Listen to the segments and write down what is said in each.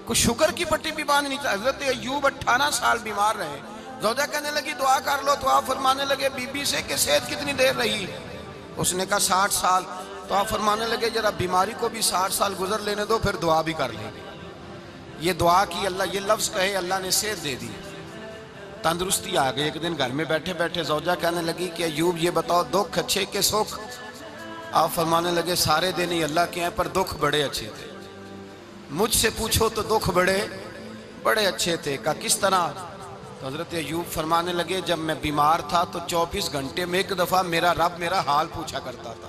کوئی شوگر کی پٹی بھی باندھ نہیں چاہتا. حضرت ایوب 18 سال بیمار رہے. زوجہ کہنے لگی دعا کر لو تو آپ فرمانے لگے بی بی سے کہ صحت کتنی دیر رہی؟ اس نے کہا 60 سال. تو آپ فرمانے لگے ذرا بیماری کو بھی 60 سال گزر لینے دو پھر دعا بھی کر لیں. یہ دعا کی اللہ، یہ لفظ کہے اللہ نے صحت دے دی، تندرستی آ گئی. ایک دن گھر میں بیٹھے بیٹھے زوجہ کہنے لگی کہ ایوب یہ بتاؤ دکھ اچھے کہ سکھ؟ آپ فرمانے لگے سارے دن ہی اللہ کے ہیں پر دکھ بڑے اچھے تھے. مجھ سے پوچھو تو دکھ بڑے اچھے تھے. کہا کس طرح؟ تو حضرت ایوب فرمانے لگے جب میں بیمار تھا تو 24 گھنٹے میں ایک دفعہ میرا رب میرا حال پوچھا کرتا تھا.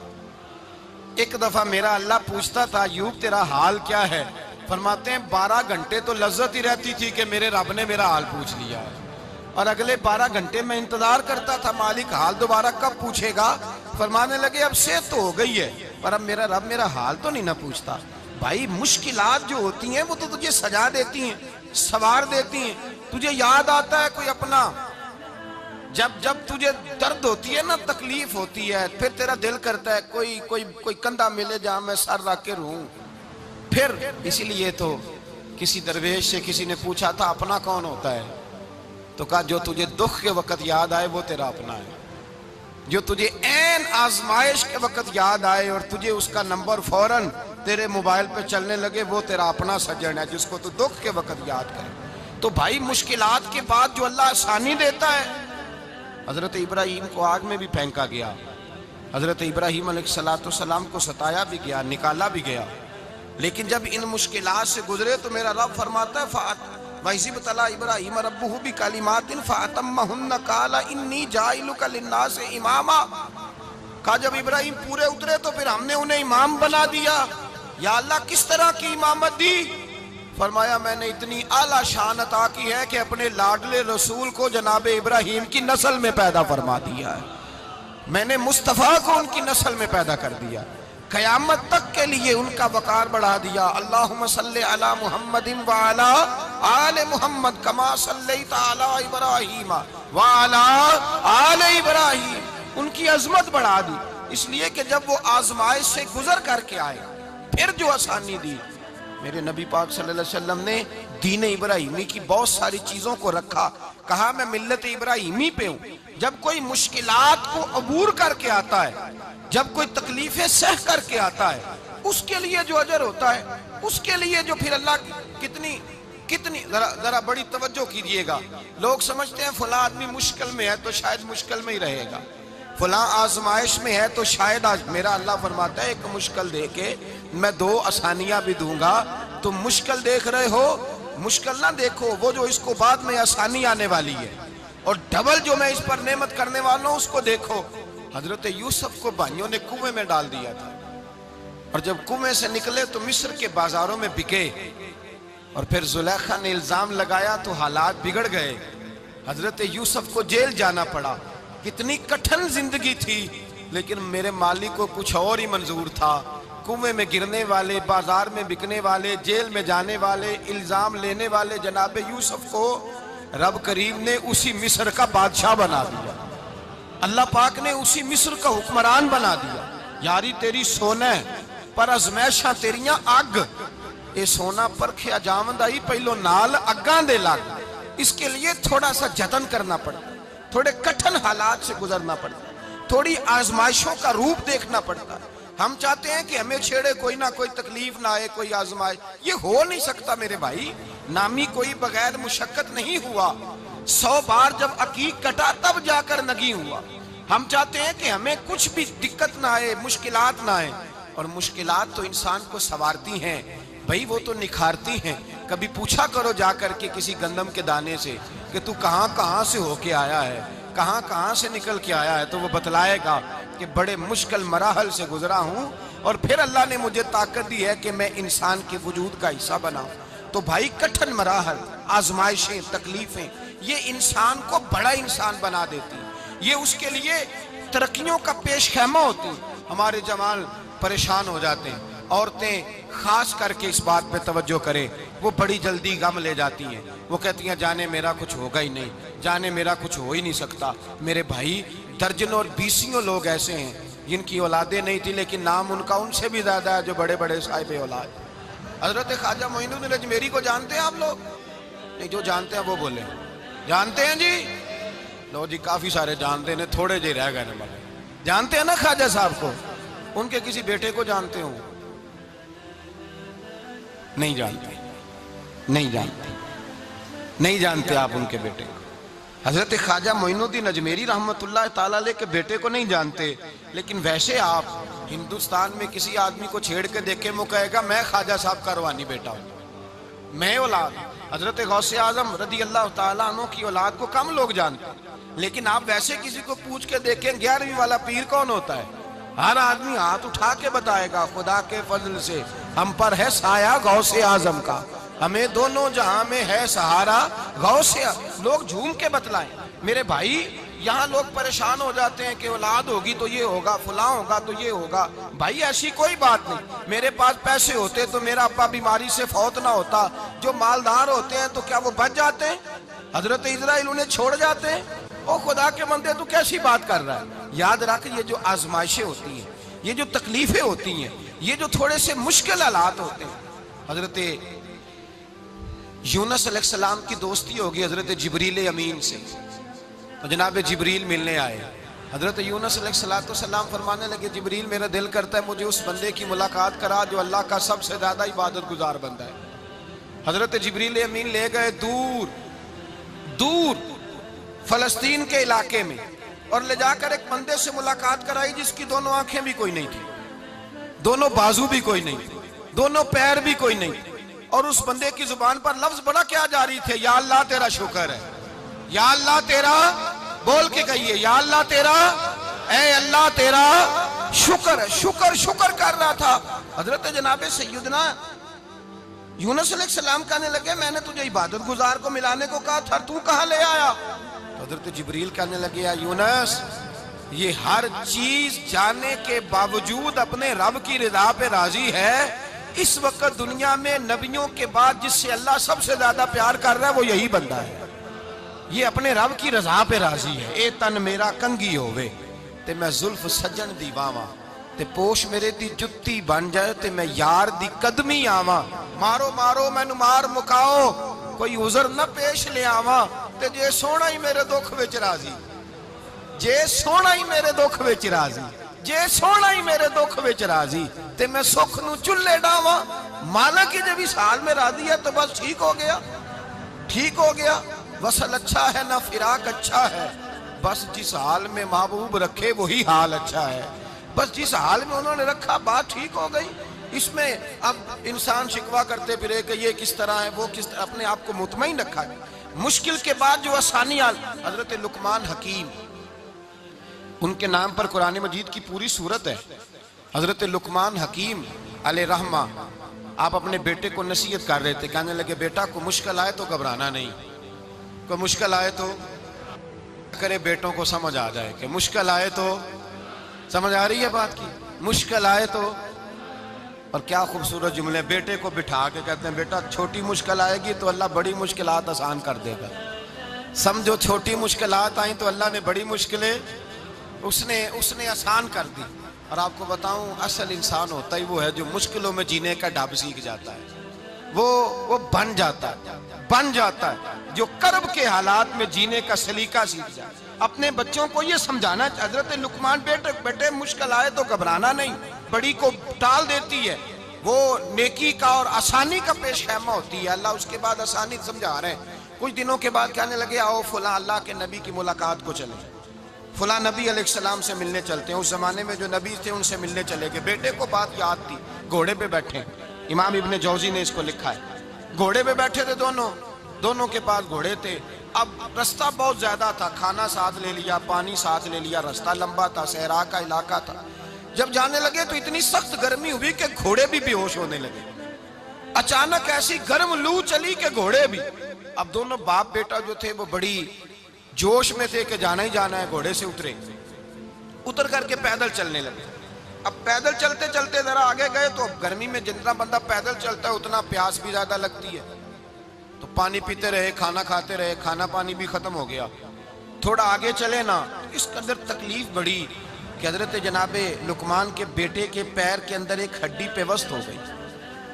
ایک دفعہ میرا اللہ پوچھتا تھا ایوب تیرا حال کیا ہے؟ فرماتے ہیں 12 گھنٹے تو لذت ہی رہتی تھی کہ میرے رب نے میرا حال پوچھ لیا ہے، اور اگلے 12 گھنٹے میں انتظار کرتا تھا مالک حال دوبارہ کب پوچھے گا. فرمانے لگے اب صحت تو ہو گئی ہے پر اب میرا رب میرا حال تو نہیں نہ پوچھتا. بھائی مشکلات جو ہوتی ہیں وہ تو تجھے سجا دیتی ہیں، سوار دیتی ہیں. تجھے یاد آتا ہے کوئی اپنا، جب تجھے درد ہوتی ہے نا، تکلیف ہوتی ہے، پھر تیرا دل کرتا ہے کوئی کندھا ملے جہاں میں سر رکھ کے رہوں. پھر اسی لیے تو کسی درویش سے کسی نے پوچھا تھا اپنا کون ہوتا ہے؟ تو کہا جو تجھے دکھ کے وقت یاد آئے وہ تیرا اپنا ہے. جو تجھے عین آزمائش کے وقت یاد آئے اور تجھے اس کا نمبر فوراً تیرے موبائل پہ چلنے لگے وہ تیرا اپنا سجن ہے جس کو تو دکھ کے وقت یاد کرے. تو بھائی مشکلات کے بعد جو اللہ آسانی دیتا ہے. حضرت ابراہیم کو آگ میں بھی پھینکا گیا، حضرت ابراہیم علیہ السلام کو ستایا بھی گیا، نکالا بھی گیا، لیکن جب ان مشکلات سے گزرے تو میرا رب فرماتا ہے وَإِذِ ابْتَلَىٰ إِبْرَاهِيمَ رَبُّهُ بِكَلِمَاتٍ فَأَتَمَّهُنَّ قَالَ إِنِّي جَاعِلُكَ لِلنَّاسِ إِمَامًا. کہا جب ابراہیم پورے اترے تو پھر ہم نے انہیں امام بنا دیا. یا اللہ کس طرح کی امامت دی؟ فرمایا میں نے اتنی اعلیٰ شان عطا کی ہے کہ اپنے لاڈلے رسول کو جناب ابراہیم کی نسل میں پیدا فرما دیا ہے. میں نے مصطفیٰ کو ان کی نسل میں پیدا کر دیا، قیامت تک کے لیے ان کا وقار بڑھا دیا. اللہم صلی علی محمد وعلا آل محمد کما صلیت علی ابراہیم وعلا آل ابراہیم. ان کی عظمت بڑھا دی اس لیے کہ جب وہ آزمائش سے گزر کر کے آئے پھر جو آسانی دی. میرے نبی پاک صلی اللہ علیہ وسلم نے دین ابراہیمی کی بہت ساری چیزوں کو رکھا. کہا میں ملت ابراہیمی پہ ہوں. جب کوئی مشکلات کو عبور کر کے آتا ہے، جب کوئی تکلیفیں سہ کر کے آتا ہے، اس کے لیے جو اجر ہوتا ہے، اس کے لیے جو پھر اللہ کتنی ذرا بڑی توجہ کیجئے گا. لوگ سمجھتے ہیں فلاں آدمی مشکل میں ہے تو شاید مشکل میں ہی رہے گا، فلاں آزمائش میں ہے تو شاید میرا اللہ فرماتا ہے ایک مشکل دے کے میں 2 آسانیاں بھی دوں گا. تم مشکل دیکھ رہے ہو، مشکل نہ دیکھو، وہ جو اس کو بعد میں آسانی آنے والی ہے، اور ڈبل جو میں اس پر نعمت کرنے والا ہوں اس کو دیکھو. حضرت یوسف کو بھائیوں نے کنویں میں ڈال دیا تھا، اور جب کنویں سے نکلے تو مصر کے بازاروں میں بکے، اور پھر زلیخا نے الزام لگایا تو حالات بگڑ گئے. حضرت یوسف کو جیل جانا پڑا. کتنی کٹھن زندگی تھی، لیکن میرے مالک کو کچھ اور ہی منظور تھا. کنویں میں گرنے والے، بازار میں بکنے والے، جیل میں جانے والے، الزام لینے والے جناب یوسف کو رب کریم نے اسی مصر کا بادشاہ بنا دیا. اللہ پاک نے اسی مصر کا حکمران بنا دیا. یاری تیری سونا ہے پر ازمیشاں تیریاں اگ. اے سونا پرکھیا جاوند آئی پہلو نال اگاں دے لگ. اس کے لیے تھوڑا سا جتن کرنا پڑتا، تھوڑے کٹھن حالات سے گزرنا پڑتا، تھوڑی آزمائشوں کا روپ دیکھنا پڑتا. ہم چاہتے ہیں کہ ہمیں چھیڑے کوئی نہ کوئی تکلیف نہ آئے، کوئی آزمائش. یہ ہو نہیں سکتا میرے بھائی. نامی کوئی بغیر مشقت نہیں ہوا. 100 بار جب عقیق کٹا تب جا کر نگی ہوا. ہم چاہتے ہیں کہ ہمیں کچھ بھی دقت نہ آئے، مشکلات نہ آئے. اور مشکلات تو انسان کو سنوارتی ہیں بھائی، وہ تو نکھارتی ہیں. کبھی پوچھا کرو جا کر کے کسی گندم کے دانے سے کہ تو کہاں سے ہو کے آیا ہے، کہاں سے نکل کے آیا ہے، تو وہ بتلائے گا کہ بڑے مشکل مراحل سے گزرا ہوں اور پھر اللہ نے مجھے طاقت دی ہے کہ میں انسان کے وجود کا حصہ بناؤں. تو بھائی کٹھن مراحل، آزمائشیں، تکلیفیں یہ انسان کو بڑا انسان بنا دیتی ہیں. یہ اس کے لیے ترقیوں کا پیش خیمہ ہوتی ہیں. ہمارے جوان پریشان ہو جاتے ہیں. عورتیں خاص کر کے اس بات پہ توجہ کریں، وہ بڑی جلدی غم لے جاتی ہیں. وہ کہتی ہیں جانے میرا کچھ ہوگا ہی نہیں، جانے میرا کچھ ہو ہی نہیں سکتا. میرے بھائی درجنوں اور بیسیوں لوگ ایسے ہیں جن کی اولادیں نہیں تھی لیکن نام ان کا ان سے بھی زیادہ ہے جو بڑے بڑے صاحب اولاد. حضرت خواجہ معین الدین اجمیری کو جانتے ہیں آپ لوگ؟ نہیں، جو جانتے ہیں وہ بولیں۔ جانتے ہیں جی؟ لو جی، کافی سارے جانتے ہیں، تھوڑے جی رہ گئے نا۔ جانتے ہیں نا خواجہ صاحب کو؟ ان کے کسی بیٹے کو جانتے ہوں؟ نہیں جانتے، نہیں جانتے، نہیں جانتے آپ ان کے بیٹے کو۔ حضرت خواجہ معین الدین اجمیری رحمت اللہ تعالیٰ علیہ کے بیٹے کو نہیں جانتے، لیکن ویسے آپ ہندوستان میں کسی آدمی کو چھیڑ کے دیکھیں، وہ کہے گا میں خواجہ صاحب کا روحانی بیٹا ہوں، میں اولاد۔ حضرت غوث اعظم رضی اللہ تعالیٰ عنہ کی اولاد کو کم لوگ جانتے ہیں، لیکن آپ ویسے کسی کو پوچھ کے دیکھیں 11ویں والا پیر کون ہوتا ہے، ہر آدمی ہاتھ اٹھا کے بتائے گا خدا کے فضل سے ہم پر ہے سایہ غوث اعظم کا، ہمیں دونوں جہاں میں ہے سہارا غوث اعظم۔ لوگ جھوم کے بتلائیں۔ میرے بھائی، یہاں لوگ پریشان ہو جاتے ہیں کہ اولاد ہوگی تو یہ ہوگا، فلاں ہوگا تو یہ ہوگا۔ بھائی ایسی کوئی بات نہیں۔ میرے پاس پیسے ہوتے تو میرا ابا بیماری سے فوت نہ ہوتا۔ جو مالدار ہوتے ہیں تو کیا وہ بچ جاتے ہیں؟ حضرت اسرائیل انہیں چھوڑ جاتے ہیں؟ او خدا کے بندے، تو کیسی بات کر رہا ہے؟ یاد رکھ، یہ جو آزمائشیں ہوتی ہیں، یہ جو تکلیفیں ہوتی ہیں، یہ جو تھوڑے سے مشکل حالات ہوتے ہیں۔ حضرت یونس علیہ السلام کی دوستی ہوگی حضرت جبریل امین سے، تو جناب جبریل ملنے آئے۔ حضرت یونس علیہ السلام فرمانے لگے جبریل میرا دل کرتا ہے مجھے اس بندے کی ملاقات کرا جو اللہ کا سب سے زیادہ عبادت گزار بندہ ہے۔ حضرت جبریل امین لے گئے دور دور فلسطین کے علاقے میں، اور لے جا کر ایک بندے سے ملاقات کرائی جس کی دونوں آنکھیں بھی کوئی نہیں تھی، دونوں بازو بھی کوئی نہیں تھی، دونوں پیر بھی کوئی نہیں تھی، اور اس بندے کی زبان پر لفظ بڑا کیا جاری تھے، یا اللہ تیرا شکر ہے، یا اللہ تیرا، بول کے کہیے، یا اللہ تیرا، اے اللہ تیرا شکر ہے۔ شکر شکر کر رہا تھا۔ حضرت جناب سیدنا یونس علیہ السلام کہنے لگے میں نے تجھے عبادت گزار کو ملانے کو کہا تھا، تو کہاں لے آیا؟ تو حضرت جبریل کہنے لگے یا یونس، یہ ہر چیز جانے کے باوجود اپنے رب کی رضا پہ راضی ہے۔ اس وقت دنیا میں نبیوں کے بعد جس سے اللہ سب سے زیادہ پیار کر رہا ہے وہ یہی بندہ ہے، یہ اپنے رب کی رضا پہ راضی ہے۔ اے تن میرا کنگی ہووے تے میں زلف سجن دی واواں، تے پوش میرے دی جتی بن جائے تے میں یار دی قدمی آواں، مارو مارو مینو مار مکاؤ کوئی عذر نہ پیش لے آواں، تے جے سونا ہی میرے دکھ وچ راضی، جے سونا ہی میرے دکھ وچ راضی، جے سونا ہی میرے دکھ وچ راضی، تے میں سکھ نو چلے ڈاواں۔ مالک ہی جب اس حال میں راضی ہے تو بس ٹھیک ہو گیا، ٹھیک ہو گیا۔ وصل اچھا ہے نہ فراق اچھا ہے، بس جس حال میں محبوب رکھے وہی حال اچھا ہے، بس جس حال میں انہوں نے رکھا بات ٹھیک ہو گئی۔ اس میں اب انسان شکوہ کرتے پھرے کہ یہ کس طرح ہے وہ کس طرح، اپنے آپ کو مطمئن رکھا ہے۔ مشکل کے بعد جو آسانی حضرت لقمان حکیم، ان کے نام پر قرآن مجید کی پوری سورت ہے۔ حضرت لقمان حکیم علیہ رحمہ آپ اپنے بیٹے کو نصیحت کر رہے تھے، کہنے لگے بیٹا کو مشکل آئے تو گھبرانا نہیں، کوئی مشکل آئے تو کرے بیٹوں کو سمجھ آ جائے کہ مشکل آئے تو، سمجھ آ رہی ہے بات کی، مشکل آئے تو۔ اور کیا خوبصورت جملے، بیٹے کو بٹھا کے کہتے ہیں بیٹا چھوٹی مشکل آئے گی تو اللہ بڑی مشکلات آسان کر دے گا، سمجھو چھوٹی مشکلات آئیں تو اللہ نے بڑی مشکلیں اس نے آسان کر دی۔ اور آپ کو بتاؤں اصل انسان ہوتا ہی وہ ہے جو مشکلوں میں جینے کا ڈھب سیکھ جاتا ہے، وہ بن جاتا ہے جو کرب کے حالات میں جینے کا سلیقہ سیکھ جائے۔ اپنے بچوں کو یہ سمجھانا، حضرت لقمان بیٹے مشکل آئے تو گھبرانا نہیں، بڑی کو ٹال دیتی ہے، وہ نیکی کا اور آسانی کا پیش خیمہ ہوتی ہے، اللہ اس کے بعد آسانی سمجھا رہے ہیں۔ کچھ دنوں کے بعد کہنے لگے آؤ فلاں اللہ کے نبی کی ملاقات کو چلیں، فلاں نبی علیہ السلام سے ملنے چلتے ہیں۔ اس زمانے میں جو نبی تھے ان سے ملنے چلے گئے۔ بیٹے کو بات یاد تھی، گھوڑے پہ بیٹھے، امام ابن جوزی نے اس کو لکھا ہے، گھوڑے پہ بیٹھے تھے دونوں کے پاس گھوڑے تھے۔ اب رستہ بہت زیادہ تھا، کھانا ساتھ لے لیا، پانی ساتھ لے لیا، رستہ لمبا تھا، صحرا کا علاقہ تھا۔ جب جانے لگے تو اتنی سخت گرمی ہوئی کہ گھوڑے بھی بے ہوش ہونے لگے، اچانک ایسی گرم لو چلی کہ گھوڑے بھی۔ اب دونوں باپ بیٹا جو تھے وہ بڑی جوش میں تھے کہ جانا ہی جانا ہے، گھوڑے سے اتر کر کے پیدل چلنے لگے۔ اب پیدل چلتے چلتے ذرا آگے گئے تو اب گرمی میں جتنا بندہ پیدل چلتا ہے اتنا پیاس بھی زیادہ لگتی ہے، تو پانی پیتے رہے، کھانا کھاتے رہے، کھانا پانی بھی ختم ہو گیا۔ تھوڑا آگے چلے نا، اس قدر تکلیف بڑھی کہ حضرت جناب لقمان کے بیٹے کے پیر کے اندر ایک ہڈی پیوست ہو گئی،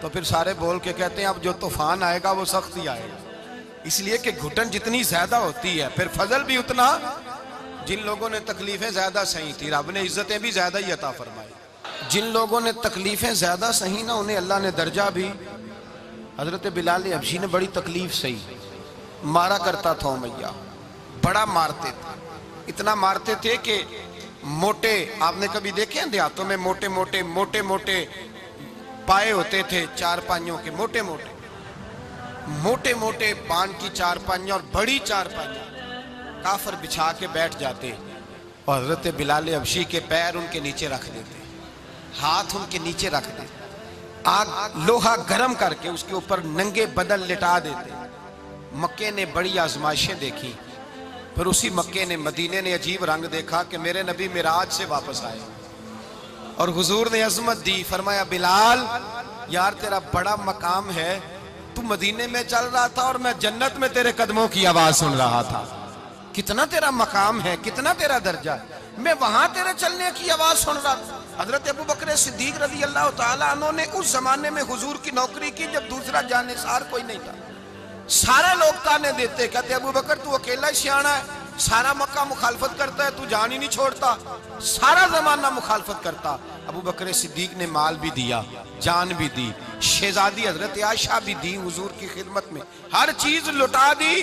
تو پھر سارے بول کے کہتے ہیں اب جو طوفان آئے گا وہ سخت ہی آئے گا، اس لیے کہ گھٹن جتنی زیادہ ہوتی ہے پھر فضل بھی اتنا۔ جن لوگوں نے تکلیفیں زیادہ سہی تھی رب نے عزتیں بھی زیادہ ہی عطا فرمائی، جن لوگوں نے تکلیفیں زیادہ سہی نا انہیں اللہ نے درجہ بھی۔ حضرت بلال حبشی نے بڑی تکلیف سہی، مارا کرتا تھا امیہ، بڑا مارتے تھے، اتنا مارتے تھے کہ موٹے، آپ نے کبھی دیکھے ہیں دیہاتوں میں موٹے موٹے پائے ہوتے تھے چار پائیوں کے، موٹے موٹے پان کی چار پائیاں اور بڑی چار پائیاں کافر بچھا کے بیٹھ جاتے اور حضرت بلال حبشی کے پیر ان کے نیچے رکھ دیتے، ہاتھ ان کے نیچے رکھ دیتے، آگ لوہا گرم کر کے اس کے اوپر ننگے بدن لٹا دیتے۔ مکے نے بڑی آزمائشیں دیکھی، پھر اسی مکے نے مدینے نے عجیب رنگ دیکھا کہ میرے نبی معراج سے واپس آئے اور حضور نے عظمت دی، فرمایا بلال یار تیرا بڑا مقام ہے، تو مدینے میں چل رہا تھا اور میں جنت میں تیرے قدموں کی آواز سن رہا تھا، کتنا تیرا مقام ہے، کتنا تیرا درجہ ہے، میں وہاں تیرے چلنے کی آواز سن رہا تھا۔ حضرت ابو بکر صدیق رضی اللہ تعالیٰ عنہ نے اس زمانے میں حضور کی نوکری کی جب دوسرا جانثار کوئی نہیں تھا، سارے لوگ تانے دیتے، کہتے ابو بکر تو اکیلا ہی سیاںا ہے، سارا مکہ مخالفت کرتا ہے، تو جان ہی نہیں چھوڑتا، سارا زمانہ مخالفت کرتا۔ ابو بکر صدیق نے مال بھی دیا، جان بھی دی، شہزادی حضرت عائشہ بھی دی حضور کی خدمت میں، ہر چیز لٹا دی۔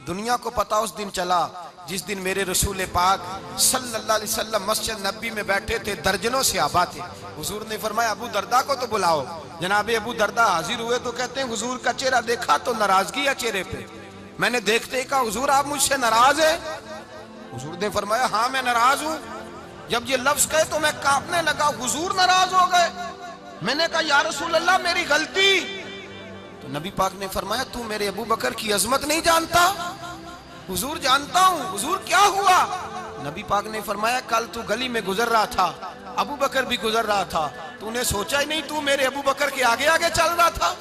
دنیا کو پتا اس دن چلا جس دن میرے رسول پاک صلی اللہ علیہ وسلم مسجد نبی میں بیٹھے تھے، درجنوں صحابہ تھے، حضور نے فرمایا ابو دردہ کو تو بلاؤ۔ جناب ابو دردہ حاضر ہوئے تو کہتے ہیں حضور کا چہرہ دیکھا تو ناراضگی ہے چہرے پہ، میں نے دیکھتے ہی کہا حضور آپ مجھ سے ناراض ہیں؟ حضور نے فرمایا ہاں میں ناراض ہوں۔ جب یہ لفظ کہے تو میں کانپنے لگا، حضور ناراض ہو گئے؟ میں نے کہا یا رسول اللہ میری غلطی۔ تو نبی پاک نے فرمایا تو میرے ابو بکر کی عظمت نہیں جانتا؟ حضور جانتا ہوں۔ حضور کیا ہوا؟ نبی پاک نے فرمایا کل تو گلی میں گزر رہا تھا، ابو بکر بھی گزر رہا تھا، تو نے سوچا ہی نہیں تو میرے ابو بکر کے آگے آگے چل رہا تھا،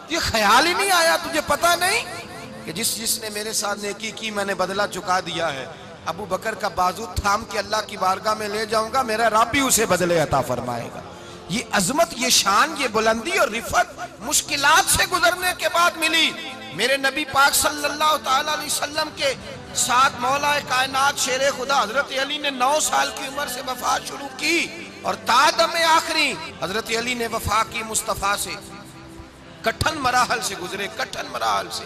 یہ خیال ہی نہیں آیا، تجھے پتا نہیں کہ جس نے میرے ساتھ نیکی کی میں نے بدلہ چکا دیا ہے، ابو بکر کا بازو تھام کے اللہ کی بارگاہ میں لے جاؤں گا، میرا رب بھی اسے بدلے عطا فرمائے گا۔ یہ عظمت، یہ شان، یہ بلندی اور رفعت مشکلات سے گزرنے کے بعد ملی۔ میرے نبی پاک صلی اللہ تعالیٰ علیہ وسلم کے ساتھ مولا کائنات شیر خدا حضرت علی نے 9 سال کی عمر سے وفات شروع کی اور تا دم آخری حضرت علی نے وفا کی مصطفیٰ سے، کٹھن مراحل سے گزرے، کٹھن مراحل سے۔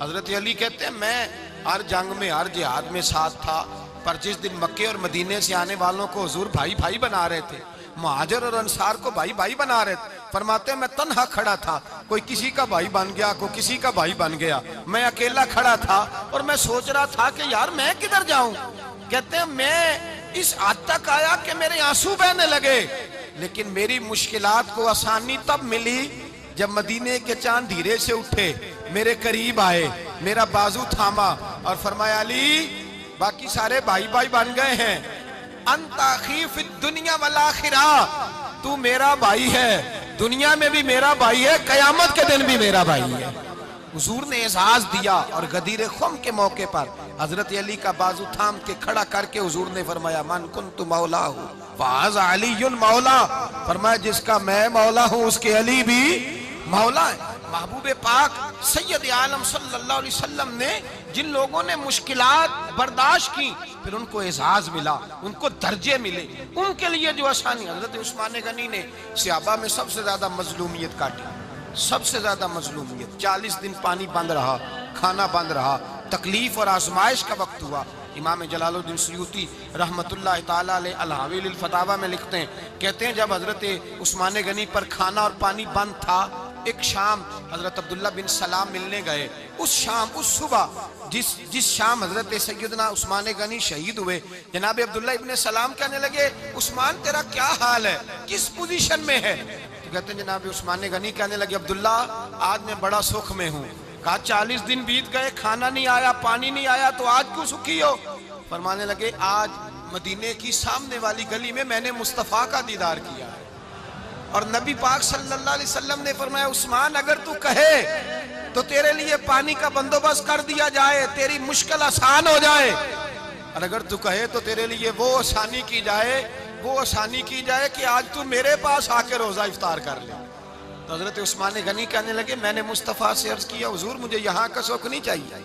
حضرت علی کہتے ہیں میں ہر جنگ میں ہر جہاد میں ساتھ تھا، پر جس دن مکے اور مدینے سے آنے والوں کو حضور بھائی بھائی بنا رہے تھے، مہاجر اور انصار کو بھائی بھائی بنا رہے تھے، فرماتے ہیں میں تنہا کھڑا تھا، کوئی کسی کا بھائی بن گیا، کوئی کسی کا بھائی بن گیا، میں اکیلا کھڑا تھا اور میں سوچ رہا تھا کہ یار میں کدھر جاؤں۔ کہتے ہیں میں اس حد تک آیا کہ میرے آنسو بہنے لگے، لیکن میری مشکلات کو آسانی تب ملی جب مدینے کے چاند دھیرے سے اٹھے، میرے قریب آئے، میرا بازو تھاما اور فرمایا علی باقی سارے بھائی بھائی بن گئے ہیں، انت اخی فی الدنیا والآخرہ، تو میرا بھائی ہے، دنیا میں بھی میرا بھائی ہے، قیامت کے دن بھی میرا بھائی ہے۔ حضور نے اعزاز دیا اور غدیر خم کے موقع پر حضرت علی کا بازو تھام کے کھڑا کر کے حضور نے فرمایا من کنت مولا ہوں فہذا علی مولا، فرمایا جس کا میں مولا ہوں اس کے علی بھی مولا ہے۔ محبوب پاک سید عالم صلی اللہ علیہ وسلم نے جن لوگوں نے مشکلات برداشت کی پھر ان کو اعزاز ملا، ان کو درجے ملے، ان کے لیے جو آسانی۔ حضرت عثمان غنی نے صحابہ میں سب سے زیادہ مظلومیت کاٹی، سب سے زیادہ مظلومیت، 40 دن پانی بند رہا، کھانا بند رہا، تکلیف اور آزمائش کا وقت ہوا۔ امام جلال الدین سیوطی رحمت اللہ تعالیٰ علیہ الحاوی للفتاوی میں لکھتے ہیں، کہتے ہیں جب حضرت عثمان غنی پر کھانا اور پانی بند تھا، ایک شام حضرت عبداللہ بن سلام ملنے گئے، اس شام، اس صبح جس شام حضرت سیدنا عثمان غنی شہید ہوئے، جناب عبداللہ ابن سلام کہنے لگے عثمان تیرا کیا حال ہے، کس پوزیشن میں ہے؟ تو کہتے ہیں جناب عثمان غنی کہنے لگے عبداللہ آج میں بڑا سکھ میں ہوں۔ کہا 40 دن بیت گئے، کھانا نہیں آیا، پانی نہیں آیا، تو آج کیوں سکھی ہو؟ فرمانے لگے آج مدینے کی سامنے والی گلی میں نے مصطفیٰ کا دیدار کیا ہے، اور نبی پاک صلی اللہ علیہ وسلم نے فرمایا عثمان اگر تو کہے تو تیرے لیے پانی کا بندوبست کر دیا جائے، تیری مشکل آسان ہو جائے، اور اگر تو کہے تو تیرے لیے وہ آسانی کی جائے کہ آج تو میرے پاس آ کے روزہ افطار کر لے۔ تو حضرت عثمان غنی کہنے لگے میں نے مصطفیٰ سے عرض کیا حضور مجھے یہاں کا سوکھ نہیں چاہیے،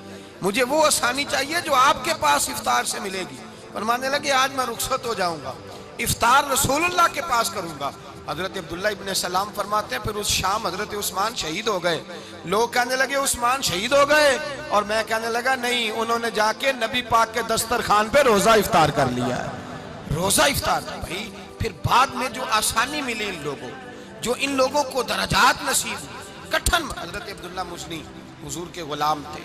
مجھے وہ آسانی چاہیے جو آپ کے پاس افطار سے ملے گی۔ فرمانے لگے آج میں رخصت ہو جاؤں گا، افطار رسول اللہ کے پاس کروں گا۔ حضرت عبداللہ ابن سلام فرماتے ہیں پھر اس شام حضرت عثمان شہید ہو گئے۔ لوگ کہنے لگے عثمان شہید ہو گئے، اور میں کہنے لگا نہیں، انہوں نے جا کے نبی پاک کے دسترخوان پہ روزہ افطار کر لیا ہے۔ روزہ افطار بھائی، پھر بعد میں جو آسانی ملی ان لوگوں، جو ان لوگوں کو درجات نصیب ہوئی، کٹھن۔ حضرت عبداللہ مزنی حضور کے غلام تھے،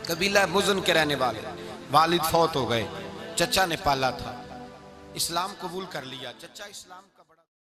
قبیلہ مزن کے رہنے والے، والد فوت ہو گئے، چچا نے پالا تھا، اسلام قبول کر لیا، چچا اسلام